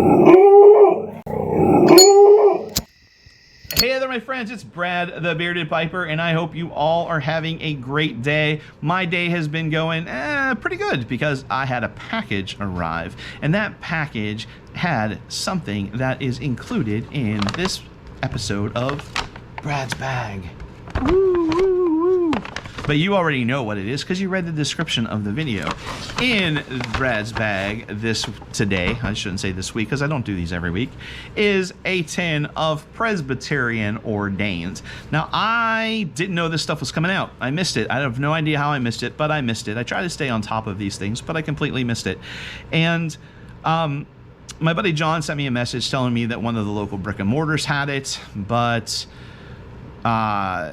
Hey there, my friends, it's Brad the Bearded Piper, and I hope you all are having a great day. My day has been going pretty good because I had a package arrive, and that package had something that is included in this episode of Brad's Bag. Woo, woo, woo. But you already know what it is because you read the description of the video. In Brad's Bag today, I shouldn't say this week because I don't do these every week, is a tin of Presbyterian Ordained. Now, I didn't know this stuff was coming out. I missed it. I have no idea how I missed it, but I missed it. I try to stay on top of these things, but I completely missed it. And my buddy John sent me a message telling me that one of the local brick and mortars had it, but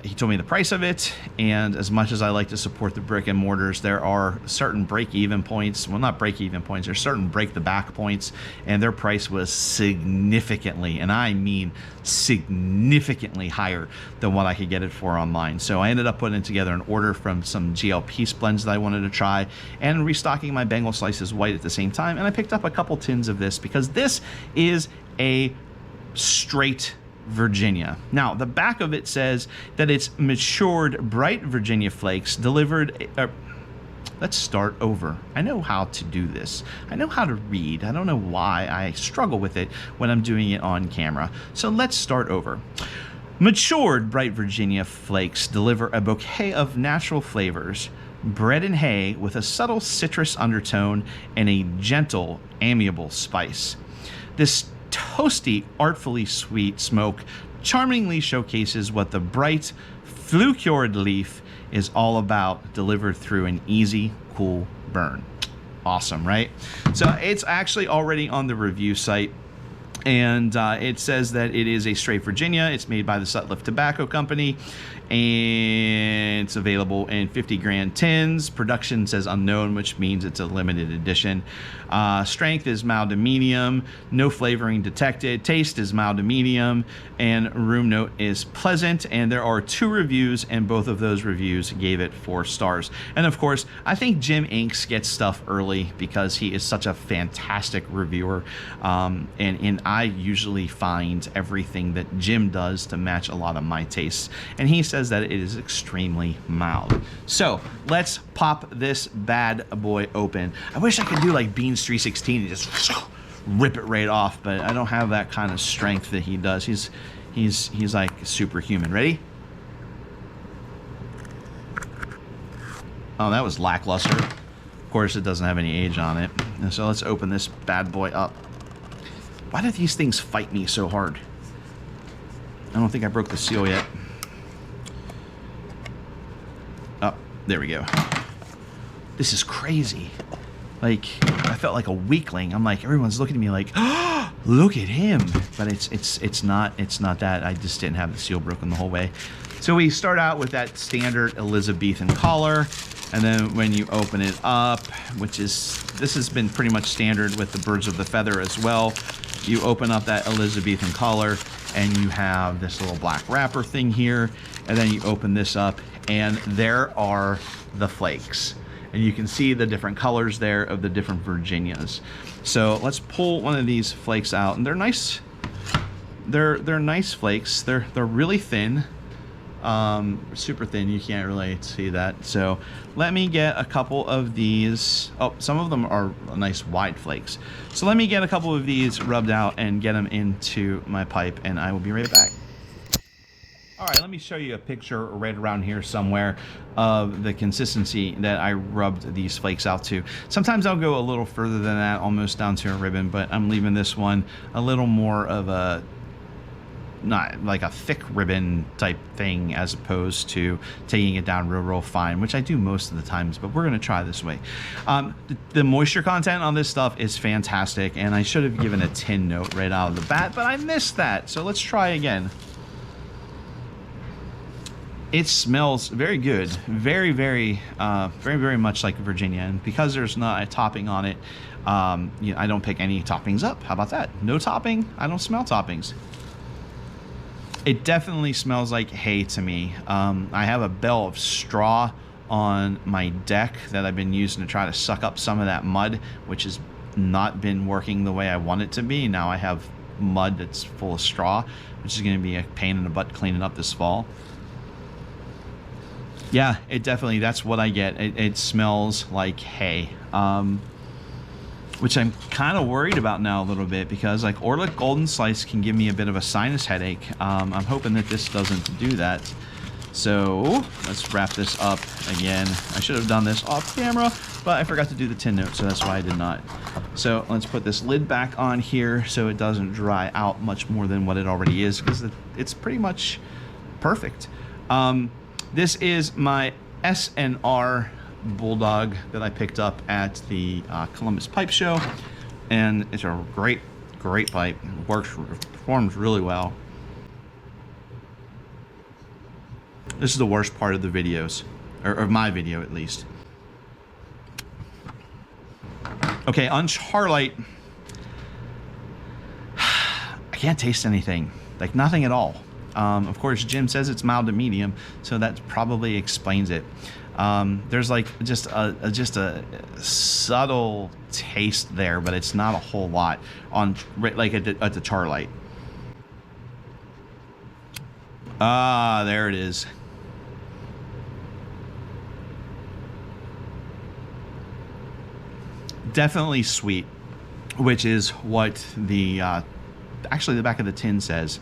he told me the price of it, and as much as I like to support the brick and mortars, there are certain break-even points. Well, not break-even points. There's certain break-the-back points, and their price was significantly, and I mean significantly higher than what I could get it for online. So I ended up putting together an order from some GLP blends that I wanted to try, and restocking my Bengal slices white at the same time. And I picked up a couple tins of this because this is a straight Virginia. Now, the back of it says that it's matured bright Virginia flakes delivered. Let's start over. I know how to do this. I know how to read. I don't know why I struggle with it when I'm doing it on camera. So let's start over. Matured bright Virginia flakes deliver a bouquet of natural flavors, bread and hay with a subtle citrus undertone and a gentle, amiable spice. This toasty, artfully sweet smoke charmingly showcases what the bright, flue-cured leaf is all about, delivered through an easy, cool burn. Awesome, right? So it's actually already on the review site, and it says that it is a straight Virginia. It's made by the Sutliff Tobacco Company, and it's available in 50 gram tins. Production says unknown, which means it's a limited edition. Strength is mild to medium, no flavoring detected. Taste is mild to medium, and room note is pleasant. And there are 2 reviews, and both of those reviews gave it 4 stars. And of course, I think Jim Inks gets stuff early because he is such a fantastic reviewer, and I usually find everything that Jim does to match a lot of my tastes, and he says that it is extremely mild. So let's pop this bad boy open. I wish I could do like Beans 316 and just rip it right off, but I don't have that kind of strength that he does. He's like superhuman. Ready? Oh, that was lackluster. Of course, it doesn't have any age on it. And so let's open this bad boy up. Why do these things fight me so hard? I don't think I broke the seal yet. Oh, there we go. This is crazy. Like, I felt like a weakling. I'm like, everyone's looking at me like, oh, look at him. But it's not that. I just didn't have the seal broken the whole way. So we start out with that standard Elizabethan collar, and then when you open it up, this has been pretty much standard with the birds of the feather as well. You open up that Elizabethan collar, and you have this little black wrapper thing here, and then you open this up, and there are the flakes. And you can see the different colors there of the different Virginias. So let's pull one of these flakes out, and they're nice. They're nice flakes. They're really thin, super thin. You can't really see that. So let me get a couple of these. Oh, some of them are nice wide flakes. So let me get a couple of these rubbed out and get them into my pipe, and I will be right back. All right, let me show you a picture right around here somewhere of the consistency that I rubbed these flakes out to. Sometimes I'll go a little further than that, almost down to a ribbon, but I'm leaving this one a little more of a, not like a thick ribbon type thing, as opposed to taking it down real fine, which I do most of the times, but we're gonna try this way. The moisture content on this stuff is fantastic, and I should have given a tin note right out of the bat, but I missed that, so let's try again. It smells very good, very much like Virginia, and because there's not a topping on it, you know, I don't pick any toppings up. How about that? No topping, I don't smell toppings. It definitely smells like hay to me. I have a bale of straw on my deck that I've been using to try to suck up some of that mud, which is not been working the way I want it to be. Now I have mud that's full of straw, which is going to be a pain in the butt cleaning up this fall. Yeah, it definitely, that's what I get. It smells like hay, which I'm kind of worried about now a little bit, because like Orlick Golden Slice can give me a bit of a sinus headache. I'm hoping that this doesn't do that. So let's wrap this up again. I should have done this off camera, but I forgot to do the tin note, so that's why I did not. So let's put this lid back on here so it doesn't dry out much more than what it already is, because it's pretty much perfect. This is my SNR Bulldog that I picked up at the Columbus Pipe Show, and it's a great pipe. It performs really well. This is the worst part of the videos, or of my video at least. Okay, on Charlite, I can't taste anything, like nothing at all. Of course, Jim says it's mild to medium, so that probably explains it. There's like just a subtle taste there, but it's not a whole lot on like at the Charlite. Ah, there it is. Definitely sweet, which is what the actually the back of the tin says.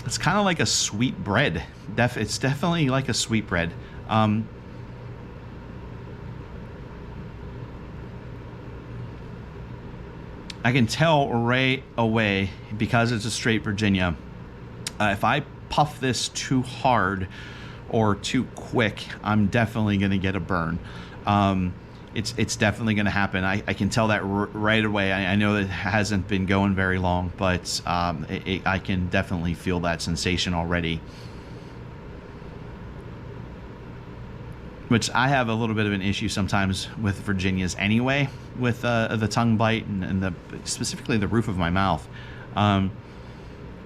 It's kind of like a sweet bread. It's definitely like a sweet bread. I can tell right away, because it's a straight Virginia, if I puff this too hard or too quick, I'm definitely going to get a burn. It's definitely going to happen. I can tell that right away. I know that it hasn't been going very long, but I can definitely feel that sensation already. Which I have a little bit of an issue sometimes with Virginias anyway, with the tongue bite and specifically the roof of my mouth. And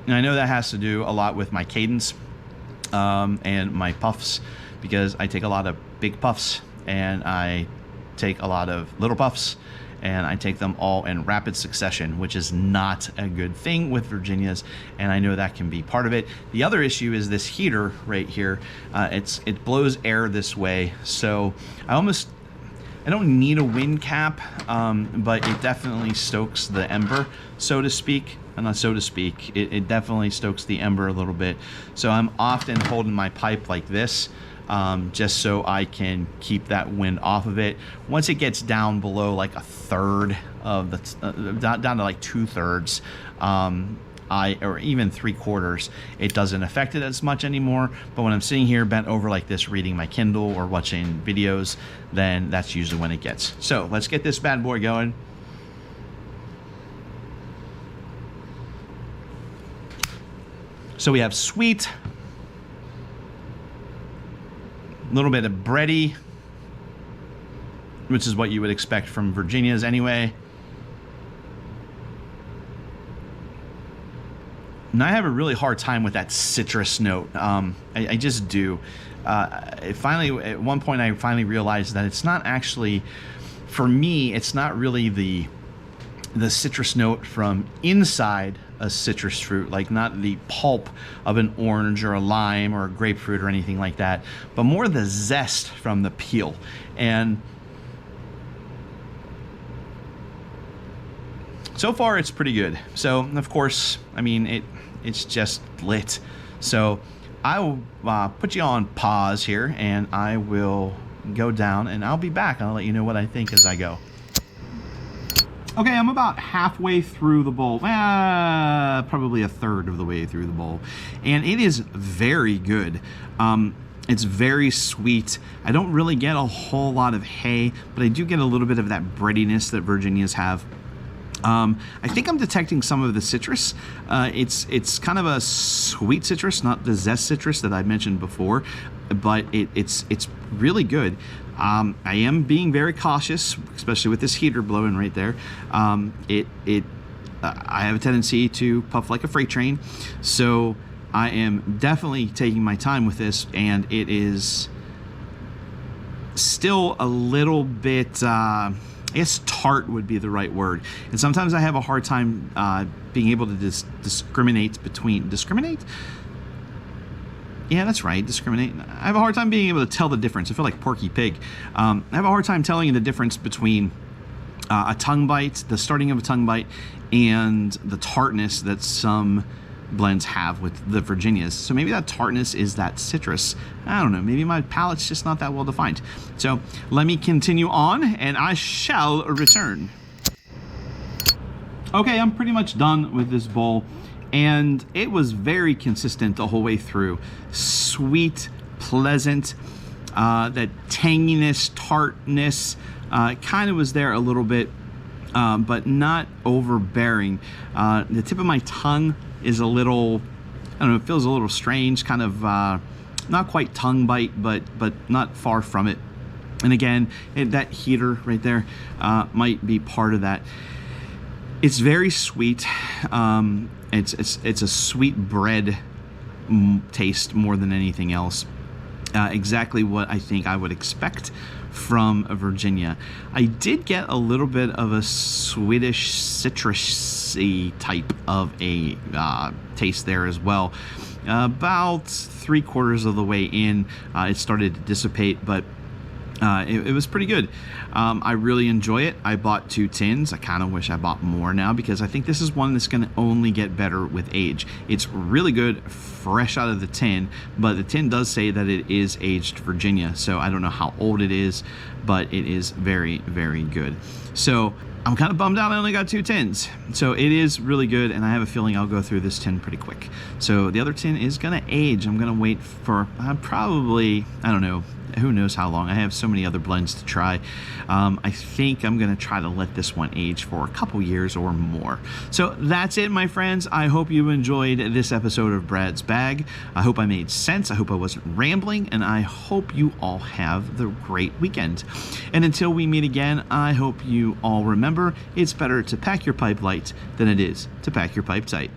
I know that has to do a lot with my cadence and my puffs, because I take a lot of big puffs and I take a lot of little puffs, and I take them all in rapid succession, which is not a good thing with Virginias, and I know that can be part of it. The other issue is this heater right here. It blows air this way, so I don't need a wind cap, but it definitely stokes the ember, so to speak. And not so to speak, it definitely stokes the ember a little bit. So I'm often holding my pipe like this, just so I can keep that wind off of it. Once it gets down below like a third of the, down to like 2/3, or even 3/4, it doesn't affect it as much anymore. But when I'm sitting here bent over like this, reading my Kindle or watching videos, then that's usually when it gets. So let's get this bad boy going. So we have sweet, a little bit of bready, which is what you would expect from Virginias anyway. And I have a really hard time with that citrus note. I just do. Finally, at one point, I finally realized that it's not actually, for me, it's not really the citrus note from inside a citrus fruit, like not the pulp of an orange or a lime or a grapefruit or anything like that, but more the zest from the peel. And so far it's pretty good. So of course, I mean, it's just lit. So I will put you on pause here, and I will go down, and I'll be back. I'll let you know what I think as I go. Okay, I'm about halfway through the bowl, probably a third of the way through the bowl, and it is very good. It's very sweet. I don't really get a whole lot of hay, but I do get a little bit of that breadiness that Virginias have. I think I'm detecting some of the citrus. It's kind of a sweet citrus, not the zest citrus that I mentioned before, but it's really good. I am being very cautious, especially with this heater blowing right there. I have a tendency to puff like a freight train, so I am definitely taking my time with this, and it is still a little bit, I guess tart would be the right word. And sometimes I have a hard time being able to discriminate? Yeah, that's right, discriminate. I have a hard time being able to tell the difference. I feel like Porky Pig. I have a hard time telling you the difference between a tongue bite, the starting of a tongue bite, and the tartness that some blends have with the Virginias. So maybe that tartness is that citrus. I don't know, maybe my palate's just not that well defined. So let me continue on and I shall return. Okay, I'm pretty much done with this bowl, and it was very consistent the whole way through. Sweet, pleasant, that tanginess, tartness kind of was there a little bit, but not overbearing. The tip of my tongue is a little, I don't know, it feels a little strange, kind of not quite tongue bite, but not far from it. And again, that heater right there might be part of that. It's very sweet. It's a sweet bread taste more than anything else. Exactly what I think I would expect from a Virginia. I did get a little bit of a Swedish citrusy type of a taste there as well. About 3/4 of the way in, it started to dissipate, but it was pretty good. I really enjoy it. I bought 2 tins. I kind of wish I bought more now because I think this is one that's going to only get better with age. It's really good fresh out of the tin, but the tin does say that it is aged Virginia, so I don't know how old it is, but it is very, very good. So I'm kind of bummed out I only got 2 tins. So it is really good, and I have a feeling I'll go through this tin pretty quick. So the other tin is going to age. I'm going to wait for probably, I don't know, who knows how long. I have so many other blends to try. I think I'm going to try to let this one age for a couple years or more. So that's it, my friends. I hope you enjoyed this episode of Brad's Bag. I hope I made sense. I hope I wasn't rambling, and I hope you all have the great weekend. And until we meet again, I hope you all remember it's better to pack your pipe light than it is to pack your pipe tight.